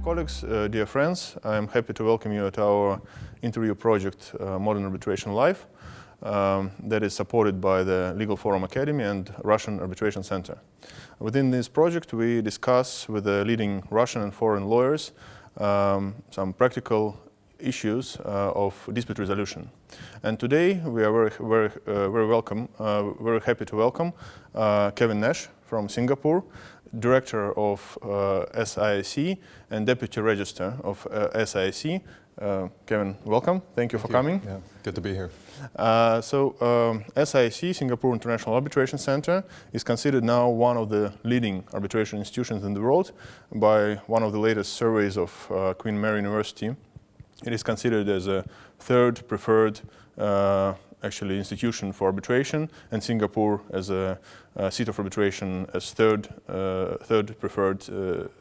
colleagues, dear friends, I'm happy to welcome you at our interview project, Modern Arbitration Live, that is supported by the Legal Forum Academy and Russian Arbitration Center. Within this project, we discuss with the leading Russian and foreign lawyers some practical issues of dispute resolution. And today we are very happy to welcome Kevin Нэsh from Singapore, Director of SIAC and Deputy Registrar of SIAC. Kevin, welcome. Thank you for coming. Yeah, good to be here. SIAC, Singapore International Arbitration Center, is considered now one of the leading arbitration institutions in the world by one of the latest surveys of Queen Mary University. It is considered as a third preferred institution for arbitration, and Singapore as a seat of arbitration as third preferred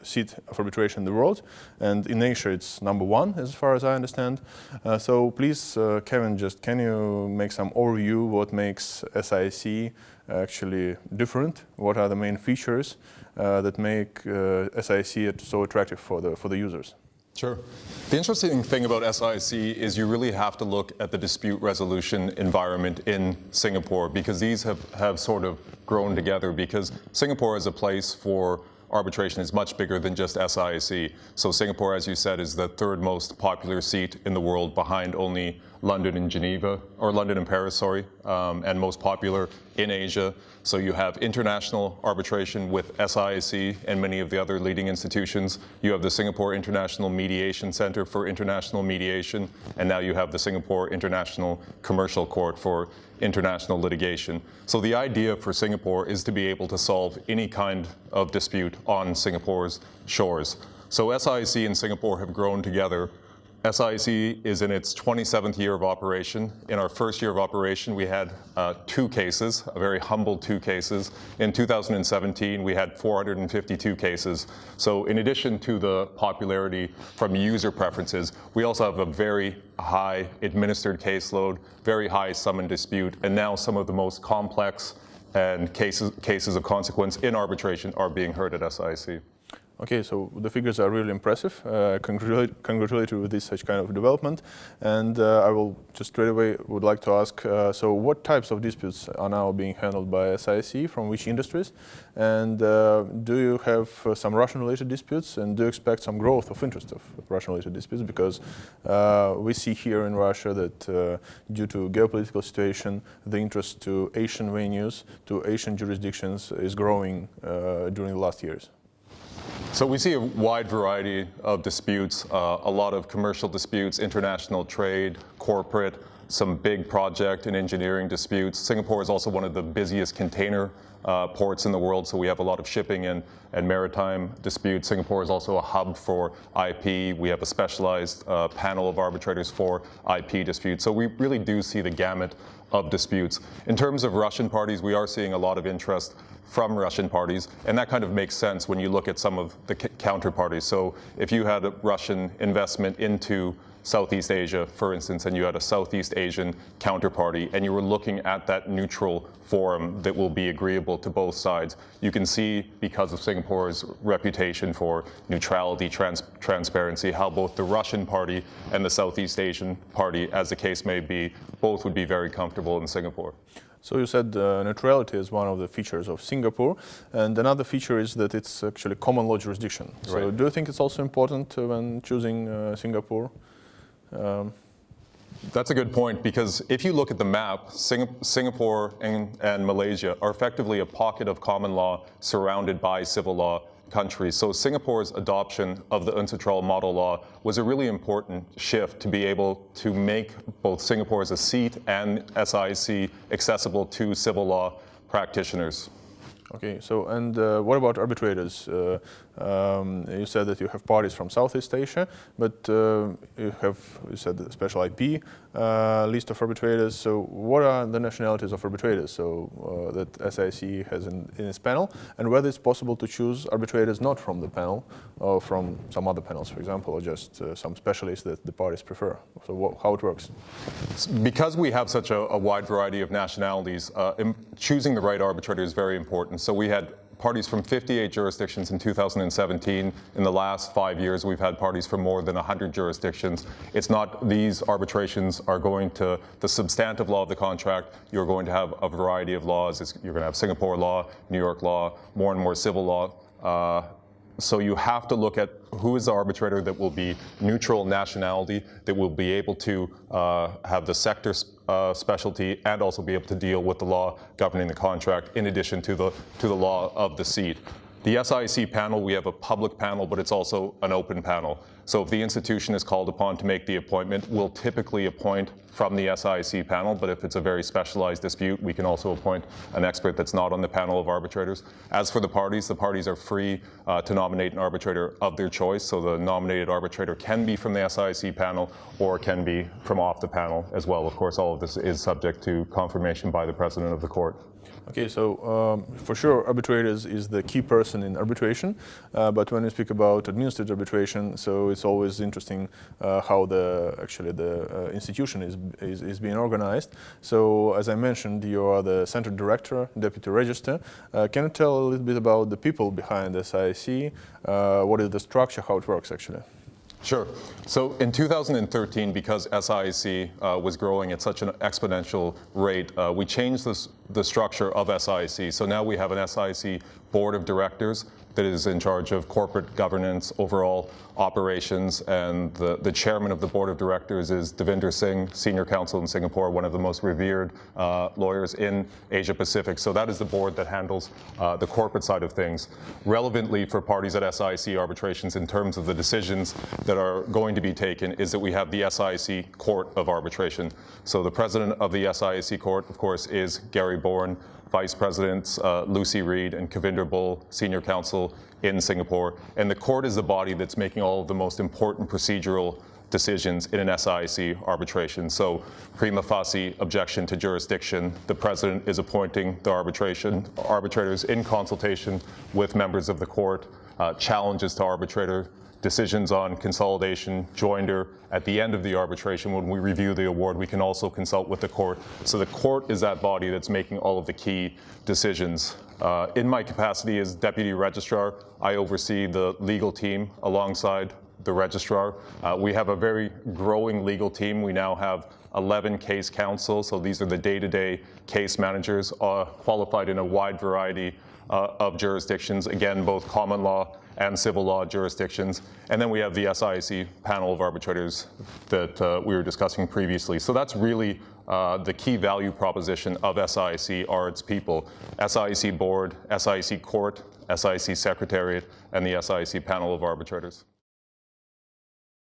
seat of arbitration in the world. And in Asia, it's number one, as far as I understand. So please, Kevin, can you make some overview what makes SIAC actually different? What are the main features that make SIAC so attractive for the users? Sure. The interesting thing about SIAC is you really have to look at the dispute resolution environment in Singapore, because these have sort of grown together, because Singapore as a place for arbitration is much bigger than just SIAC. So Singapore, as you said, is the third most popular seat in the world, behind only London and Geneva, or London and Paris, sorry, and most popular in Asia. So you have international arbitration with SIAC and many of the other leading institutions. You have the Singapore International Mediation Center for international mediation, and now you have the Singapore International Commercial Court for international litigation. So the idea for Singapore is to be able to solve any kind of dispute on Singapore's shores. So SIAC and Singapore have grown together. SIAC is in its 27th year of operation. In our first year of operation, we had 2 cases, a very humble 2 cases. In 2017, we had 452 cases. So in addition to the popularity from user preferences, we also have a very high administered caseload, very high sum and dispute, and now some of the most complex and cases of consequence in arbitration are being heard at SIAC. Okay, so the figures are really impressive. Congratulate you with this such kind of development. And I will just straight away would like to ask, so what types of disputes are now being handled by SIAC, from which industries? And do you have some Russian-related disputes? And do you expect some growth of interest of Russian-related disputes? Because we see here in Russia that due to geopolitical situation, the interest to Asian venues, to Asian jurisdictions is growing during the last years. So we see a wide variety of disputes, a lot of commercial disputes, international trade, corporate, some big project and engineering disputes. Singapore is also one of the busiest container ports in the world, so we have a lot of shipping and maritime disputes. Singapore is also a hub for IP. We have a specialized panel of arbitrators for IP disputes. So we really do see the gamut of disputes. In terms of Russian parties, we are seeing a lot of interest from Russian parties, and that kind of makes sense when you look at some of the counterparties. So if you had a Russian investment into Southeast Asia, for instance, and you had a Southeast Asian counterparty, and you were looking at that neutral forum that will be agreeable to both sides, you can see, because of Singapore's reputation for neutrality, transparency, how both the Russian party and the Southeast Asian party, as the case may be, both would be very comfortable in Singapore. So you said neutrality is one of the features of Singapore, and another feature is that it's actually common law jurisdiction. So Right. do you think it's also important when choosing Singapore? That's a good point, because if you look at the map, Singapore and Malaysia are effectively a pocket of common law surrounded by civil law countries. So Singapore's adoption of the UNCITRAL model law was a really important shift to be able to make both Singapore as a seat and SIAC accessible to civil law practitioners. Okay, so and what about arbitrators? You said that you have parties from Southeast Asia, but you said the special IP list of arbitrators. So what are the nationalities of arbitrators that SIAC has in its panel, and whether it's possible to choose arbitrators not from the panel or from some other panels, for example, or just some specialists that the parties prefer? So how it works? Because we have such a wide variety of nationalities, choosing the right arbitrator is very important. So we had parties from 58 jurisdictions in 2017. In the last 5 years, we've had parties from more than 100 jurisdictions. It's not, these arbitrations are going to, the substantive law of the contract, you're going to have a variety of laws. You're going to have Singapore law, New York law, more and more civil law. So you have to look at who is the arbitrator that will be neutral nationality, that will be able to have the sector specialty and also be able to deal with the law governing the contract in addition to the law of the seat. The SIAC panel, we have a public panel, but it's also an open panel. So if the institution is called upon to make the appointment, we'll typically appoint from the SIAC panel, but if it's a very specialized dispute, we can also appoint an expert that's not on the panel of arbitrators. As for the parties are free to nominate an arbitrator of their choice, so the nominated arbitrator can be from the SIAC panel or can be from off the panel as well. Of course, all of this is subject to confirmation by the president of the court. Okay, so for sure, arbitrator is the key person in arbitration, but when we speak about administrative arbitration, so it's always interesting how the institution is being organized. So as I mentioned, you are the center director, deputy registrar. Can you tell a little bit about the people behind the SIAC? What is the structure, how it works actually? Sure. So in 2013, because SIAC was growing at such an exponential rate, we changed the structure of SIAC. So now we have an SIAC board of directors that is in charge of corporate governance, overall operations, and the chairman of the board of directors is Devinder Singh, senior counsel in Singapore, one of the most revered lawyers in Asia Pacific. So that is the board that handles the corporate side of things. Relevantly for parties at SIAC arbitrations in terms of the decisions that are going to be taken is that we have the SIAC Court of Arbitration. So the president of the SIAC Court, of course, is Gary Bourne. Vice Presidents Lucy Reed and Kavinder Bull, Senior Counsel in Singapore. And the court is the body that's making all of the most important procedural decisions in an SIAC arbitration. So prima facie objection to jurisdiction, the president is appointing the arbitrators in consultation with members of the court, challenges to arbitrator, decisions on consolidation, joinder. At the end of the arbitration, when we review the award, we can also consult with the court. So the court is that body that's making all of the key decisions. In my capacity as deputy registrar, I oversee the legal team alongside the registrar. We have a very growing legal team. We now have 11 case counsel, so these are the day-to-day case managers, qualified in a wide variety of jurisdictions, again, both common law and civil law jurisdictions. And then we have the SIAC panel of arbitrators that we were discussing previously. So that's really the key value proposition of SIAC are its people. SIAC board, SIAC court, SIAC secretariat, and the SIAC panel of arbitrators.